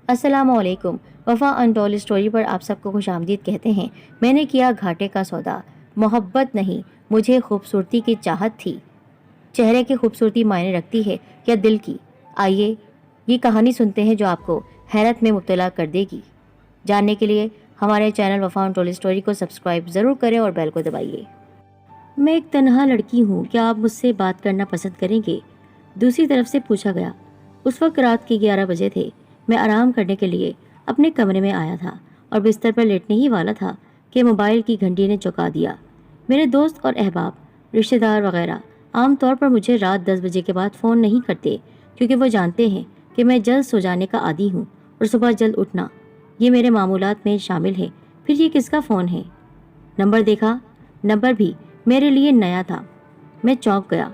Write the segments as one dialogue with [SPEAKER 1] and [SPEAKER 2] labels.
[SPEAKER 1] السلام علیکم۔ وفا انٹول اسٹوری پر آپ سب کو خوش آمدید کہتے ہیں۔ میں نے کیا گھاٹے کا سودا، محبت نہیں مجھے خوبصورتی کی چاہت تھی۔ چہرے کی خوبصورتی معنی رکھتی ہے یا دل کی؟ آئیے یہ کہانی سنتے ہیں جو آپ کو حیرت میں مبتلا کر دے گی۔ جاننے کے لیے ہمارے چینل وفا انٹول اسٹوری کو سبسکرائب ضرور کریں اور بیل کو دبائیے۔ میں ایک تنہا لڑکی ہوں، کیا آپ مجھ سے بات کرنا پسند کریں گے؟ دوسری طرف سے پوچھا گیا۔ اس وقت رات کے 11 بجے تھے۔ میں آرام کرنے کے لیے اپنے کمرے میں آیا تھا اور بستر پر لیٹنے ہی والا تھا کہ موبائل کی گھنٹی نے چونکا دیا۔ میرے دوست اور احباب، رشتہ دار وغیرہ عام طور پر مجھے رات 10 بجے کے بعد فون نہیں کرتے، کیونکہ وہ جانتے ہیں کہ میں جلد سو جانے کا عادی ہوں اور صبح جلد اٹھنا یہ میرے معمولات میں شامل ہے۔ پھر یہ کس کا فون ہے؟ نمبر دیکھا، نمبر بھی میرے لیے نیا تھا۔ میں چونک گیا۔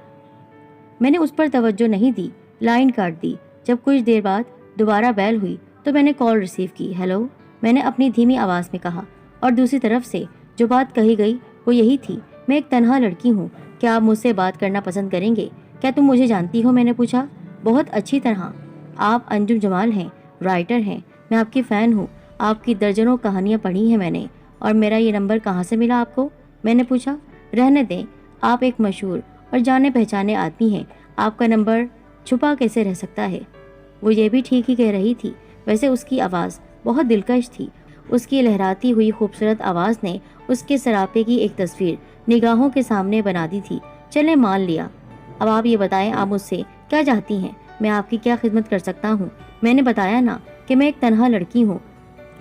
[SPEAKER 1] میں نے اس پر توجہ نہیں دی، لائن کاٹ دی۔ جب کچھ دیر بعد دوبارہ بیل ہوئی تو میں نے کال ریسیو کی۔ ہیلو، میں نے اپنی دھیمی آواز میں کہا، اور دوسری طرف سے جو بات کہی گئی وہ یہی تھی، میں ایک تنہا لڑکی ہوں، کیا آپ مجھ سے بات کرنا پسند کریں گے؟ کیا تم مجھے جانتی ہو؟ میں نے پوچھا۔ بہت اچھی طرح۔ آپ انجم جمال ہیں، رائٹر ہیں، میں آپ کی فین ہوں، آپ کی درجنوں کہانیاں پڑھی ہیں میں نے، اور میرا یہ نمبر کہاں سے ملا آپ کو؟ میں نے پوچھا۔ رہنے دیں، آپ ایک مشہور اور جانے پہچانے آدمی ہیں، آپ کا نمبر چھپا کیسے رہ سکتا ہے؟ وہ یہ بھی ٹھیک ہی کہہ رہی تھی۔ ویسے اس کی آواز بہت دلکش تھی۔ اس کی لہراتی ہوئی خوبصورت آواز نے اس کے سراپے کی ایک تصویر نگاہوں کے سامنے بنا دی تھی۔ چلے مان لیا۔ اب آپ یہ بتائیں، آپ مجھ سے کیا چاہتی ہیں؟ میں آپ کی کیا خدمت کر سکتا ہوں؟ میں نے بتایا نا کہ میں ایک تنہا لڑکی ہوں،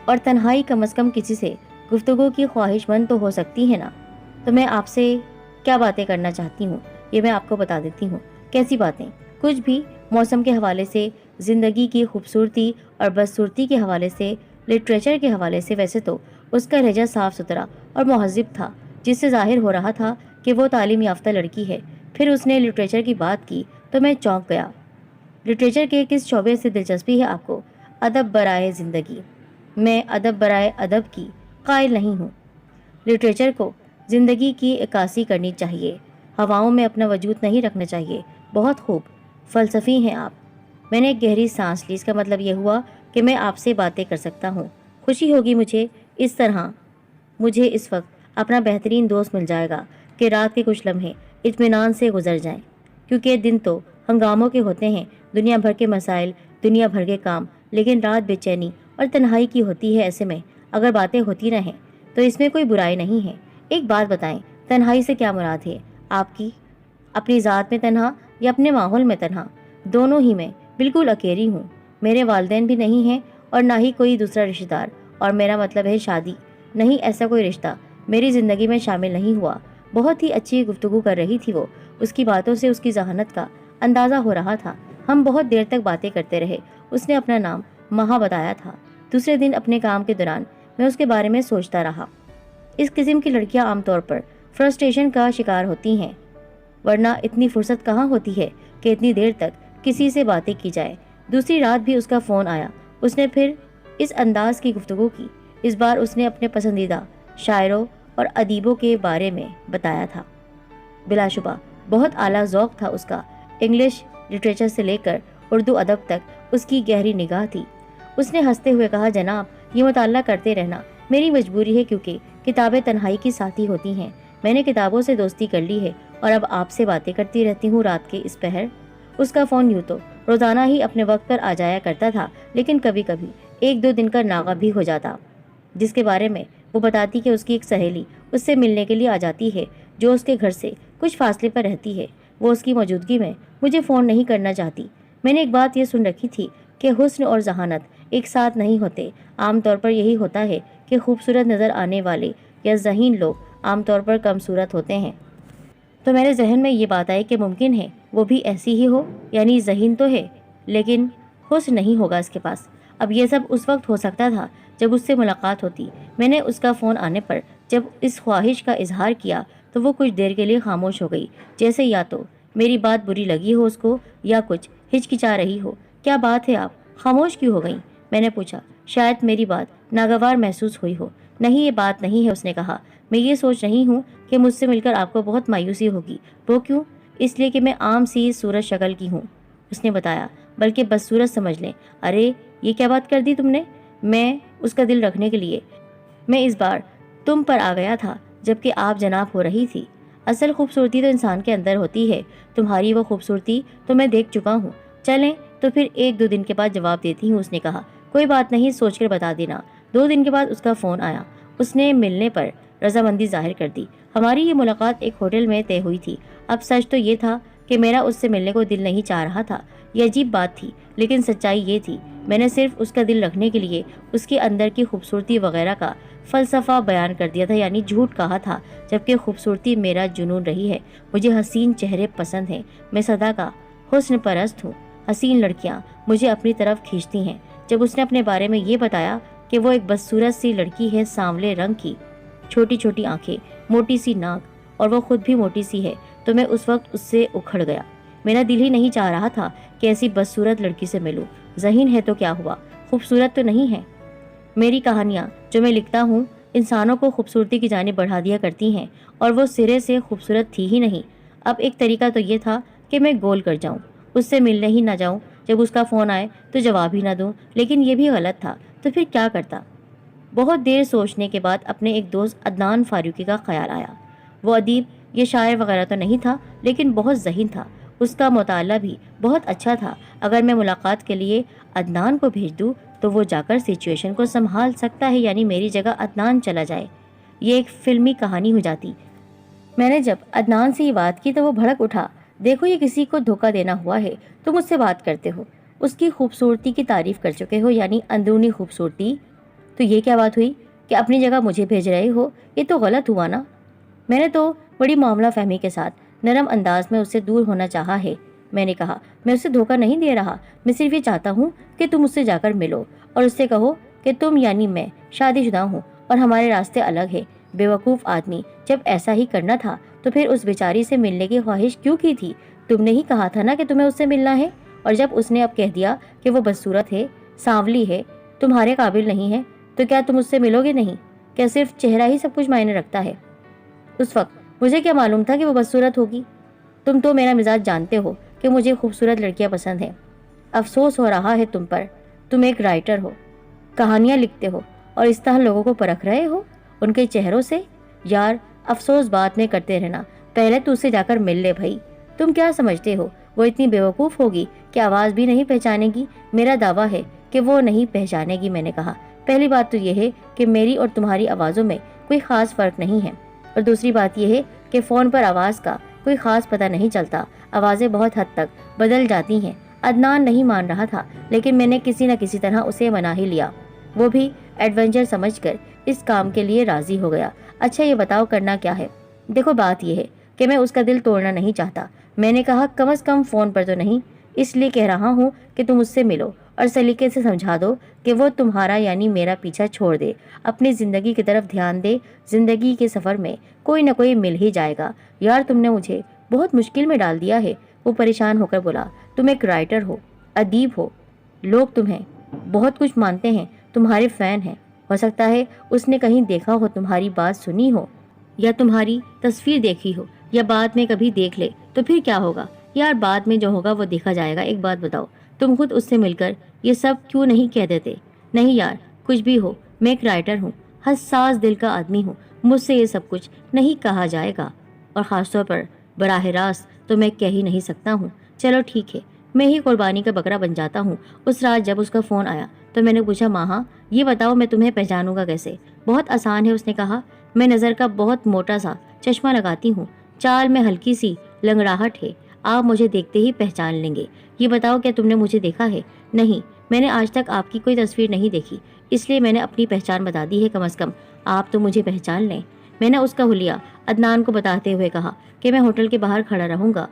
[SPEAKER 1] اور تنہائی کم از کم کسی سے گفتگو کی خواہش مند تو ہو سکتی ہے نا۔ تو میں آپ سے کیا باتیں کرنا چاہتی ہوں یہ میں آپ کو بتا دیتی ہوں۔ کیسی باتیں؟ کچھ بھی، موسم کے حوالے سے، زندگی کی خوبصورتی اور بدصورتی کے حوالے سے، لٹریچر کے حوالے سے۔ ویسے تو اس کا لہجہ صاف ستھرا اور مہذب تھا، جس سے ظاہر ہو رہا تھا کہ وہ تعلیم یافتہ لڑکی ہے۔ پھر اس نے لٹریچر کی بات کی تو میں چونک گیا۔ لٹریچر کے کس شعبے سے دلچسپی ہے آپ کو؟ ادب برائے زندگی۔ میں ادب برائے ادب کی قائل نہیں ہوں۔ لٹریچر کو زندگی کی عکاسی کرنی چاہیے، ہواؤں میں اپنا وجود نہیں رکھنا چاہیے۔ بہت خوب، فلسفی ہیں آپ۔ میں نے ایک گہری سانس لی۔ اس کا مطلب یہ ہوا کہ میں آپ سے باتیں کر سکتا ہوں۔ خوشی ہوگی مجھے اس طرح، مجھے اس وقت اپنا بہترین دوست مل جائے گا کہ رات کے کچھ لمحے اطمینان سے گزر جائیں، کیونکہ دن تو ہنگاموں کے ہوتے ہیں، دنیا بھر کے مسائل، دنیا بھر کے کام، لیکن رات بے چینی اور تنہائی کی ہوتی ہے۔ ایسے میں اگر باتیں ہوتی رہیں تو اس میں کوئی برائی نہیں ہے۔ ایک بات بتائیں، تنہائی سے کیا مراد ہے آپ کی؟ اپنی ذات میں تنہا یا اپنے ماحول میں تنہا؟ دونوں ہی میں بالکل اکیلی ہوں۔ میرے والدین بھی نہیں ہیں اور نہ ہی کوئی دوسرا رشتہ دار، اور میرا مطلب ہے شادی نہیں، ایسا کوئی رشتہ میری زندگی میں شامل نہیں ہوا۔ بہت ہی اچھی گفتگو کر رہی تھی وہ، اس کی باتوں سے اس کی ذہانت کا اندازہ ہو رہا تھا۔ ہم بہت دیر تک باتیں کرتے رہے۔ اس نے اپنا نام مہا بتایا تھا۔ دوسرے دن اپنے کام کے دوران میں اس کے بارے میں سوچتا رہا۔ اس قسم کی لڑکیاں عام طور پر فرسٹریشن کا شکار ہوتی ہیں، ورنہ اتنی فرصت کہاں ہوتی ہے کہ اتنی دیر تک کسی سے باتیں کی جائے۔ دوسری رات بھی اس کا فون آیا۔ اس نے پھر اس انداز کی گفتگو کی۔ اس بار اس نے اپنے پسندیدہ شاعروں اور ادیبوں کے بارے میں بتایا تھا۔ بلا شبہ بہت اعلیٰ ذوق تھا اس کا۔ انگلش لٹریچر سے لے کر اردو ادب تک اس کی گہری نگاہ تھی۔ اس نے ہنستے ہوئے کہا، جناب یہ مطالعہ کرتے رہنا میری مجبوری ہے، کیونکہ کتابیں تنہائی کی ساتھی ہوتی ہیں۔ میں نے کتابوں سے دوستی کر لی ہے اور اب آپ سے باتیں کرتی رہتی ہوں رات کے اس پہر۔ اس کا فون یوں تو روزانہ ہی اپنے وقت پر آ جایا کرتا تھا، لیکن کبھی کبھی 1-2 دن کا ناغہ بھی ہو جاتا، جس کے بارے میں وہ بتاتی کہ اس کی ایک سہیلی اس سے ملنے کے لیے آ جاتی ہے، جو اس کے گھر سے کچھ فاصلے پر رہتی ہے۔ وہ اس کی موجودگی میں مجھے فون نہیں کرنا چاہتی۔ میں نے ایک بات یہ سن رکھی تھی کہ حسن اور ذہانت ایک ساتھ نہیں ہوتے۔ عام طور پر یہی ہوتا ہے کہ خوبصورت نظر آنے والے یا ذہین لوگ عام طور پر کم صورت ہوتے ہیں۔ تو میرے ذہن میں یہ بات آئی کہ ممکن ہے وہ بھی ایسی ہی ہو، یعنی ذہین تو ہے لیکن حسن نہیں ہوگا اس کے پاس۔ اب یہ سب اس وقت ہو سکتا تھا جب اس سے ملاقات ہوتی۔ میں نے اس کا فون آنے پر جب اس خواہش کا اظہار کیا تو وہ کچھ دیر کے لیے خاموش ہو گئی، جیسے یا تو میری بات بری لگی ہو اس کو یا کچھ ہچکچا رہی ہو۔ کیا بات ہے، آپ خاموش کیوں ہو گئیں؟ میں نے پوچھا۔ شاید میری بات ناگوار محسوس ہوئی ہو۔ نہیں، یہ بات نہیں ہے، اس نے کہا۔ میں یہ سوچ رہی ہوں کہ مجھ سے مل کر آپ کو بہت مایوسی ہوگی۔ وہ کیوں؟ اس لیے کہ میں عام سی صورت شکل کی ہوں، اس نے بتایا۔ بلکہ بدصورت سمجھ لیں۔ ارے یہ کیا بات کر دی تم نے؟ میں اس کا دل رکھنے کے لیے میں اس بار تم پر آ گیا تھا جبکہ آپ جناب ہو رہی تھی۔ اصل خوبصورتی تو انسان کے اندر ہوتی ہے، تمہاری وہ خوبصورتی تو میں دیکھ چکا ہوں۔ چلیں تو پھر 1-2 دن کے بعد جواب دیتی ہوں، اس نے کہا۔ کوئی بات نہیں، سوچ کر بتا دینا۔ 2 دن کے بعد اس کا فون آیا۔ اس نے ملنے پر رضامندی ظاہر کر دی۔ ہماری یہ ملاقات ایک ہوٹل میں طے ہوئی تھی۔ اب سچ تو یہ تھا کہ میرا اس سے ملنے کو دل نہیں چاہ رہا تھا۔ یہ عجیب بات تھی، لیکن سچائی یہ تھی میں نے صرف اس کا دل رکھنے کے لیے اس کے اندر کی خوبصورتی وغیرہ کا فلسفہ بیان کر دیا تھا، یعنی جھوٹ کہا تھا، جبکہ خوبصورتی میرا جنون رہی ہے۔ مجھے حسین چہرے پسند ہیں، میں سدا کا حسن پرست ہوں۔ حسین لڑکیاں مجھے اپنی طرف کھینچتی ہیں۔ جب اس نے اپنے بارے میں یہ بتایا کہ وہ ایک بدصورت سی لڑکی ہے، سانولے رنگ کی، چھوٹی چھوٹی آنکھیں، موٹی سی ناک، اور وہ خود بھی موٹی سی ہے، تو میں اس وقت اس سے اکھڑ گیا۔ میرا دل ہی نہیں چاہ رہا تھا کہ ایسی بدصورت لڑکی سے ملوں۔ ذہین ہے تو کیا ہوا، خوبصورت تو نہیں ہے۔ میری کہانیاں جو میں لکھتا ہوں انسانوں کو خوبصورتی کی جانب بڑھا دیا کرتی ہیں، اور وہ سرے سے خوبصورت تھی ہی نہیں۔ اب ایک طریقہ تو یہ تھا کہ میں گول کر جاؤں، اس سے ملنے ہی نہ جاؤں، جب اس کا فون آئے تو جواب ہی نہ دوں، لیکن یہ بھی غلط تھا۔ تو پھر کیا کرتا؟ بہت دیر سوچنے کے بعد اپنے ایک دوست عدنان فاروقی کا خیال آیا۔ وہ ادیب یا شاعر وغیرہ تو نہیں تھا، لیکن بہت ذہین تھا۔ اس کا مطالعہ بھی بہت اچھا تھا۔ اگر میں ملاقات کے لیے عدنان کو بھیج دوں تو وہ جا کر سچویشن کو سنبھال سکتا ہے، یعنی میری جگہ عدنان چلا جائے۔ یہ ایک فلمی کہانی ہو جاتی۔ میں نے جب عدنان سے یہ بات کی تو وہ بھڑک اٹھا۔ دیکھو، یہ کسی کو دھوکہ دینا ہوا ہے۔ تم اس سے بات کرتے ہو، اس کی خوبصورتی کی تعریف کر چکے ہو، یعنی اندرونی خوبصورتی، تو یہ کیا بات ہوئی کہ اپنی جگہ مجھے بھیج رہے ہو؟ یہ تو غلط ہوا نا۔ میں نے تو بڑی معاملہ فہمی کے ساتھ نرم انداز میں اس سے دور ہونا چاہا ہے۔ میں نے کہا، میں اسے دھوکہ نہیں دے رہا، میں صرف یہ چاہتا ہوں کہ تم اس سے جا کر ملو اور اس سے کہو کہ تم یعنی میں شادی شدہ ہوں اور ہمارے راستے الگ ہیں۔ بے وقوف آدمی، جب ایسا ہی کرنا تھا تو پھر اس بیچاری سے ملنے کی خواہش کیوں کی تھی؟ تم نے ہی کہا تھا نا کہ تمہیں اس سے ملنا ہے، اور جب اس نے اب کہہ دیا کہ وہ بدصورت ہے، سانولی ہے، تمہارے قابل نہیں ہے، تو کیا تم اس سے ملو گے نہیں؟ کیا صرف چہرہ ہی سب کچھ معنی رکھتا ہے؟ اس وقت مجھے کیا معلوم تھا کہ وہ بدصورت ہوگی؟ تم تو میرا مزاج جانتے ہو کہ مجھے خوبصورت لڑکیاں پسند ہیں۔ افسوس ہو رہا ہے تم پر، تم ایک رائٹر ہو، کہانیاں لکھتے ہو اور اس طرح لوگوں کو پرکھ رہے ہو ان کے چہروں سے۔ یار، افسوس بات میں کرتے رہنا، پہلے تو اسے جا کر مل لے بھائی۔ تم کیا سمجھتے ہو وہ اتنی بیوقوف ہوگی کہ آواز بھی نہیں پہچانے گی؟ میرا دعویٰ ہے کہ وہ نہیں پہچانے گی۔ میں نے کہا، پہلی بات تو یہ ہے کہ میری اور تمہاری آوازوں میں کوئی خاص فرق نہیں ہے، اور دوسری بات یہ ہے کہ فون پر آواز کا کوئی خاص پتہ نہیں چلتا، آوازیں بہت حد تک بدل جاتی ہیں۔ عدنان نہیں مان رہا تھا، لیکن میں نے کسی نہ کسی طرح اسے منا ہی لیا۔ وہ بھی ایڈونچر سمجھ کر اس کام کے لیے راضی ہو گیا۔ اچھا، یہ بتاؤ کرنا کیا ہے؟ دیکھو، بات یہ ہے کہ میں اس کا دل توڑنا نہیں چاہتا۔ میں نے کہا، کم از کم فون پر تو نہیں، اس لیے کہہ رہا ہوں کہ تم اس سے ملو اور سلیقے سے سمجھا دو کہ وہ تمہارا یعنی میرا پیچھا چھوڑ دے، اپنی زندگی کی طرف دھیان دے۔ زندگی کے سفر میں کوئی نہ کوئی مل ہی جائے گا۔ یار، تم نے مجھے بہت مشکل میں ڈال دیا ہے، وہ پریشان ہو کر بولا۔ تم ایک رائٹر ہو، ادیب ہو، لوگ تمہیں بہت کچھ مانتے ہیں، تمہارے فین ہیں۔ ہو سکتا ہے اس نے کہیں دیکھا ہو، تمہاری بات سنی ہو، یا تمہاری تصویر دیکھی ہو، یا بعد میں کبھی دیکھ لے، تو پھر کیا ہوگا؟ یار، بعد میں جو ہوگا وہ دیکھا جائے گا۔ ایک بات بتاؤ، تم خود اس سے مل کر یہ سب کیوں نہیں کہہ دیتے؟ نہیں یار، کچھ بھی ہو، میں ایک رائٹر ہوں، حساس دل کا آدمی ہوں، مجھ سے یہ سب کچھ نہیں کہا جائے گا، اور خاص طور پر براہ راست تو میں کہہ ہی نہیں سکتا ہوں۔ چلو ٹھیک ہے، میں ہی قربانی کا بکرا بن جاتا ہوں۔ اس رات جب اس کا فون آیا تو میں نے پوچھا، ماہا، یہ بتاؤ میں تمہیں پہچانوں گا کیسے؟ بہت آسان ہے، اس نے کہا۔ میں نظر کا بہت موٹا سا چشمہ لگاتی ہوں، چال میں ہلکی سی لنگڑاہٹ ہے، آپ مجھے دیکھتے ہی پہچان لیں گے۔ یہ بتاؤ، کیا تم نے مجھے دیکھا ہے؟ نہیں، میں نے آج تک آپ کی کوئی تصویر نہیں دیکھی، اس لیے میں نے اپنی پہچان بتا دی ہے، کم از کم آپ تو مجھے پہچان لیں۔ میں نے اس کا حلیہ عدنان کو بتاتے ہوئے کہا کہ میں ہوٹل کے باہر کھڑا رہوں گا،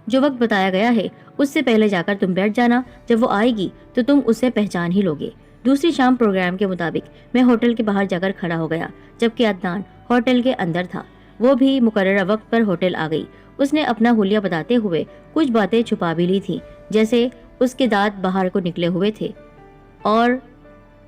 [SPEAKER 1] جو وقت بتایا گیا ہے اس سے پہلے جا کر تم بیٹھ جانا، جب وہ آئے گی تو تم اسے پہچان ہی لوگے۔ دوسری شام پروگرام کے مطابق میں ہوٹل کے باہر جا کر کھڑا ہو گیا، جبکہ عدنان ہوٹل کے اندر تھا۔ وہ بھی مقررہ وقت پر ہوٹل آ گئی۔ اس نے اپنا حلیہ بتاتے ہوئے کچھ باتیں چھپا بھی لی تھی، جیسے اس کے دانت باہر کو نکلے ہوئے تھے اور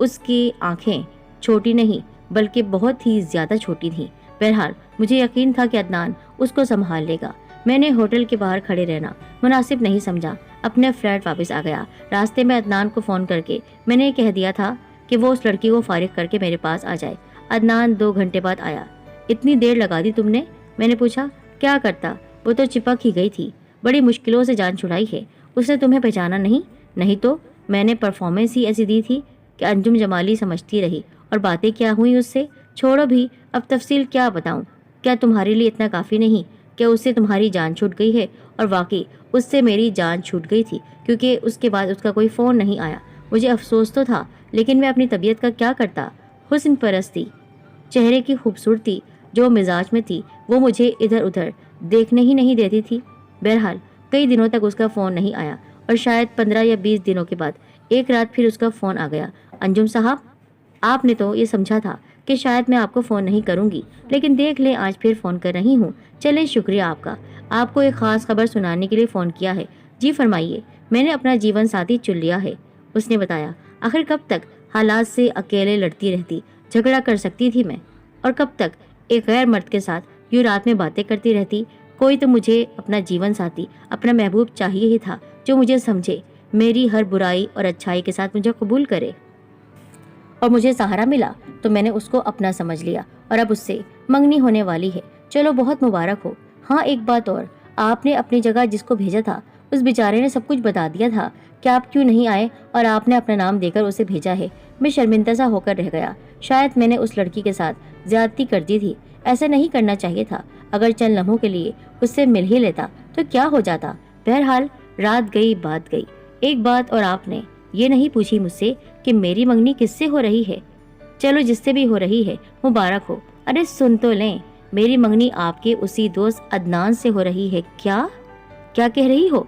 [SPEAKER 1] اس کی آنکھیں چھوٹی نہیں بلکہ بہت ہی زیادہ چھوٹی تھیں۔ بہرحال مجھے یقین تھا کہ عدنان اس کو سنبھال لے گا۔ میں نے ہوٹل کے باہر کھڑے رہنا مناسب نہیں سمجھا۔ اپنے فلیٹ واپس آ گیا۔ راستے میں عدنان کو فون کر کے میں نے کہہ دیا تھا کہ وہ اس لڑکی کو فارغ کر کے میرے پاس آ جائے۔ عدنان 2 گھنٹے بعد آیا۔ اتنی دیر لگا دی تم نے؟ میں نے پوچھا۔ کیا کرتا، وہ تو چپک ہی گئی تھی، بڑی مشکلوں سے جان چھڑائی ہے۔ اس نے تمہیں پہچانا نہیں؟ نہیں تو میں نے پرفارمنس ہی ایسی دی تھی کہ انجم جمالی سمجھتی رہی، اور باتیں کیا ہوئی اس سے؟ چھوڑو بھی، اب تفصیل کیا بتاؤں؟ کیا تمہارے لیے اتنا کافی نہیں کہ اس سے تمہاری جان چھوٹ گئی ہے؟ اور واقعی اس سے میری جان چھوٹ گئی تھی، کیونکہ اس کے بعد اس کا کوئی فون نہیں آیا۔ مجھے افسوس تو تھا، لیکن میں اپنی طبیعت کا کیا کرتا؟ حسن پرستی، چہرے کی خوبصورتی جو مزاج میں تھی وہ مجھے ادھر ادھر دیکھنے ہی نہیں دیتی تھی۔ بہرحال کئی دنوں تک اس کا فون نہیں آیا، اور شاید 15 یا 20 دنوں کے بعد ایک رات پھر اس کا فون آ گیا۔ انجم صاحب، آپ نے تو یہ سمجھا تھا کہ شاید میں آپ کو فون نہیں کروں گی، لیکن دیکھ لیں آج پھر فون کر رہی ہوں۔ چلیں، شکریہ آپ کا، آپ کو ایک خاص خبر سنانے کے لیے فون کیا ہے۔ جی فرمائیے۔ میں نے اپنا جیون ساتھی چن لیا ہے، اس نے بتایا۔ آخر کب تک حالات سے اکیلے لڑتی رہتی، جھگڑا کر سکتی تھی میں، اور کب تک ایک غیر مرد کے ساتھ یوں رات میں باتیں کرتی رہتی؟ کوئی تو مجھے اپنا جیون ساتھی، اپنا محبوب چاہیے ہی تھا، جو مجھے سمجھے، میری ہر برائی اور اچھائی کے ساتھ مجھے قبول کرے۔ اور مجھے سہارا ملا تو میں نے اس کو اپنا سمجھ لیا، اور اب اس سے منگنی ہونے والی ہے۔ چلو، بہت مبارک ہو۔ ہاں، ایک بات اور، آپ نے اپنی جگہ جس کو بھیجا تھا اس بیچارے نے سب کچھ بتا دیا تھا کہ آپ کیوں نہیں آئے، اور آپ نے اپنا نام دے کر اسے بھیجا ہے۔ میں شرمندہ سا ہو کر رہ گیا۔ شاید میں نے اس لڑکی کے ساتھ زیادتی کر دی تھی، ایسا نہیں کرنا چاہیے تھا۔ اگر چند لمحوں کے لیے اس سے مل ہی لیتا تو کیا ہو جاتا؟ بہرحال رات گئی بات گئی۔ ایک بات اور، آپ نے یہ نہیں پوچھی مجھ سے کہ میری منگنی کس سے ہو رہی ہے؟ چلو، جس سے بھی ہو رہی ہے مبارک ہو۔ ارے سن تو لیں، میری منگنی آپ کے اسی دوست عدنان سے ہو رہی ہے۔ کیا کہہ رہی ہو؟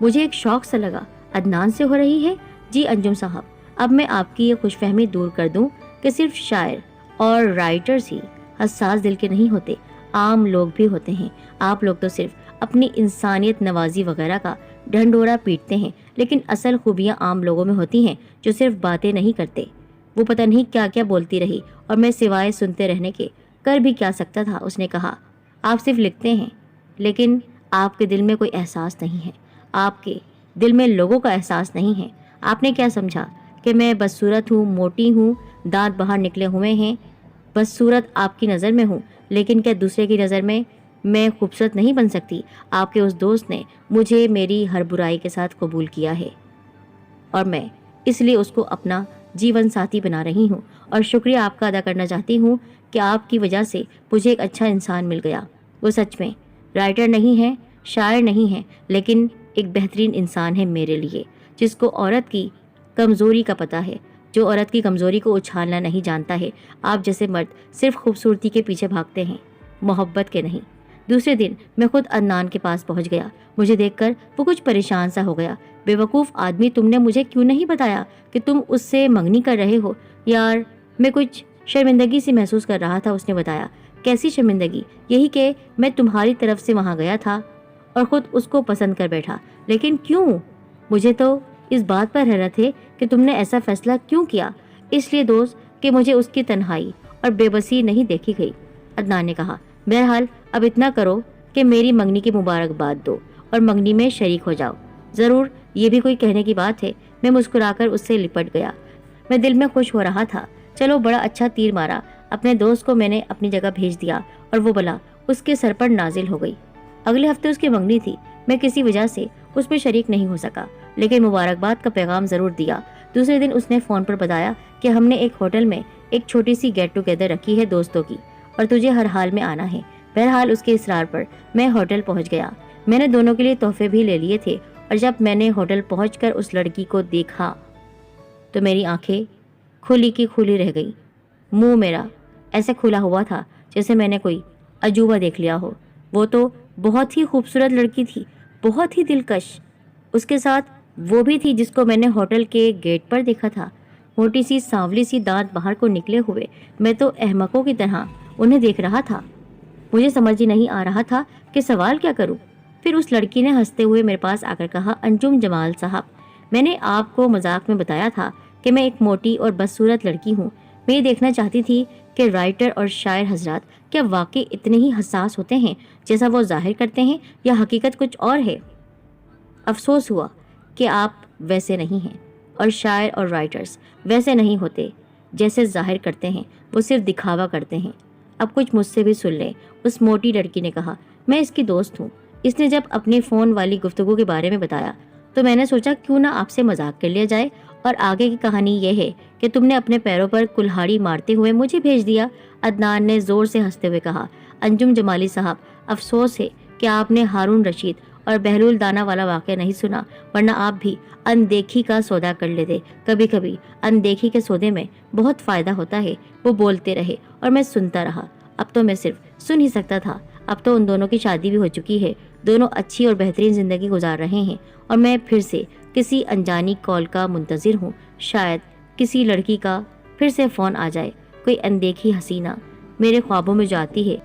[SPEAKER 1] مجھے ایک شوق سا لگا۔ عدنان سے ہو رہی ہے؟ جی انجم صاحب، اب میں آپ کی یہ خوش فہمی دور کر دوں کہ صرف شاعر اور رائٹرز ہی حساس دل کے نہیں ہوتے، عام لوگ بھی ہوتے ہیں۔ آپ لوگ تو صرف اپنی انسانیت نوازی وغیرہ کا ڈھنڈورا پیٹتے ہیں، لیکن اصل خوبیاں عام لوگوں میں ہوتی ہیں جو صرف باتیں نہیں کرتے۔ وہ پتہ نہیں کیا کیا بولتی رہی، اور میں سوائے سنتے رہنے کے کر بھی کیا سکتا تھا۔ اس نے کہا، آپ صرف لکھتے ہیں، لیکن آپ کے دل میں کوئی احساس نہیں ہے، آپ کے دل میں لوگوں کا احساس نہیں ہے۔ آپ نے کیا سمجھا کہ میں بدصورت ہوں، موٹی ہوں، دانت باہر نکلے ہوئے ہیں؟ بدصورت آپ کی نظر میں ہوں، لیکن کیا دوسرے کی نظر میں خوبصورت نہیں بن سکتی؟ آپ کے اس دوست نے مجھے میری ہر برائی کے ساتھ قبول کیا ہے، اور میں اس لیے اس کو اپنا جیون ساتھی بنا رہی ہوں، اور شکریہ آپ کا ادا کرنا چاہتی ہوں کہ آپ کی وجہ سے مجھے ایک اچھا انسان مل گیا۔ وہ سچ میں رائٹر نہیں ہے، شاعر نہیں ہے، لیکن ایک بہترین انسان ہے میرے لیے، جس کو عورت کی کمزوری کا پتہ ہے، جو عورت کی کمزوری کو اچھالنا نہیں جانتا ہے۔ آپ جیسے مرد صرف خوبصورتی کے پیچھے بھاگتے ہیں، محبت کے نہیں۔ دوسرے دن میں خود عدنان کے پاس پہنچ گیا۔ مجھے دیکھ کر وہ کچھ پریشان سا ہو گیا۔ بے وقوف آدمی، تم نے مجھے کیوں نہیں بتایا کہ تم اس سے منگنی کر رہے ہو؟ یار، میں کچھ شرمندگی سی محسوس کر رہا تھا، اس نے بتایا۔ کیسی شرمندگی؟ یہی کہ میں تمہاری طرف سے وہاں گیا تھا اور خود اس کو پسند کر بیٹھا۔ لیکن کیوں؟ مجھے تو اس بات پر حیرت ہے کہ تم نے ایسا فیصلہ کیوں کیا؟ اس لیے دوست کہ مجھے اس کی تنہائی اور بے بسی نہیں دیکھی گئی، عدنان نے کہا۔ بہرحال اب اتنا کرو کہ میری منگنی کی مبارکباد دو اور منگنی میں شریک ہو جاؤ۔ ضرور، یہ بھی کوئی کہنے کی بات ہے۔ میں مسکرا کر اس سے لپٹ گیا۔ میں دل میں خوش ہو رہا تھا۔ چلو، بڑا اچھا تیر مارا۔ اپنے دوست کو میں نے اپنی جگہ بھیج دیا، اور وہ بلا اس کے سر پر نازل ہو گئی۔ اگلے ہفتے اس کی منگنی تھی۔ میں کسی وجہ سے اس میں شریک نہیں ہو سکا، لیکن مبارکباد کا پیغام ضرور دیا۔ دوسرے دن اس نے فون پر بتایا کہ ہم نے ایک ہوٹل میں ایک چھوٹی سی گیٹ ٹوگیدر رکھی ہے دوستوں کی، اور تجھے ہر حال میں آنا ہے۔ بہرحال اس کے اصرار پر میں ہوٹل پہنچ گیا۔ میں نے دونوں کے لیے تحفے بھی لے لیے تھے، اور جب میں نے ہوٹل پہنچ کر اس لڑکی کو دیکھا تو میری آنکھیں کھلی کی کھلی رہ گئی۔ منہ میرا ایسے کھلا ہوا تھا جیسے میں نے کوئی عجوبہ دیکھ لیا ہو۔ وہ تو بہت ہی خوبصورت لڑکی تھی، بہت ہی دلکش۔ اس کے ساتھ وہ بھی تھی جس کو میں نے ہوٹل کے گیٹ پر دیکھا تھا، موٹی سی، سانولی سی، دانت باہر کو نکلے ہوئے۔ میں تو احمقوں کی طرح انہیں دیکھ رہا تھا۔ مجھے سمجھ ہی نہیں آ رہا تھا کہ سوال کیا کروں۔ پھر اس لڑکی نے ہنستے ہوئے میرے پاس آ کر کہا، انجم جمال صاحب، میں نے آپ کو مذاق میں بتایا تھا کہ میں ایک موٹی اور بدصورت لڑکی ہوں۔ میں یہ دیکھنا چاہتی تھی کہ رائٹر اور شاعر حضرات کیا واقعی اتنے ہی حساس ہوتے ہیں جیسا وہ ظاہر کرتے ہیں، یا حقیقت کچھ اور ہے؟ افسوس ہوا کہ آپ ویسے نہیں ہیں، اور شاعر اور رائٹرز ویسے نہیں ہوتے جیسے ظاہر کرتے ہیں، وہ صرف دکھاوا کرتے ہیں۔ اب کچھ مجھ سے بھی سن لیں، اس موٹی لڑکی نے کہا۔ میں اس کی دوست ہوں۔ اس نے جب اپنے فون والی گفتگو کے بارے میں بتایا تو میں نے سوچا کیوں نہ آپ سے مذاق کر لیا جائے، اور آگے کی کہانی یہ ہے کہ تم نے اپنے پیروں پر کلہاڑی مارتے ہوئے مجھے بھیج دیا۔ عدنان نے زور سے ہنستے ہوئے کہا۔ انجم جمالی صاحب، افسوس ہے کہ آپ نے ہارون رشید اور بہلول دانا والا واقعہ نہیں سنا، ورنہ آپ بھی اندیکھی کا سودا کر لیتے۔ کبھی کبھی اندیکھی کے سودے میں بہت فائدہ ہوتا ہے۔ وہ بولتے رہے اور میں سنتا رہا۔ اب تو میں صرف سن ہی سکتا تھا۔ اب تو ان دونوں کی شادی بھی ہو چکی ہے، دونوں اچھی اور بہترین زندگی گزار رہے ہیں، اور میں پھر سے کسی انجانی کال کا منتظر ہوں۔ شاید کسی لڑکی کا پھر سے فون آ جائے، کوئی اندیکھی حسینہ میرے خوابوں میں جو آتی ہے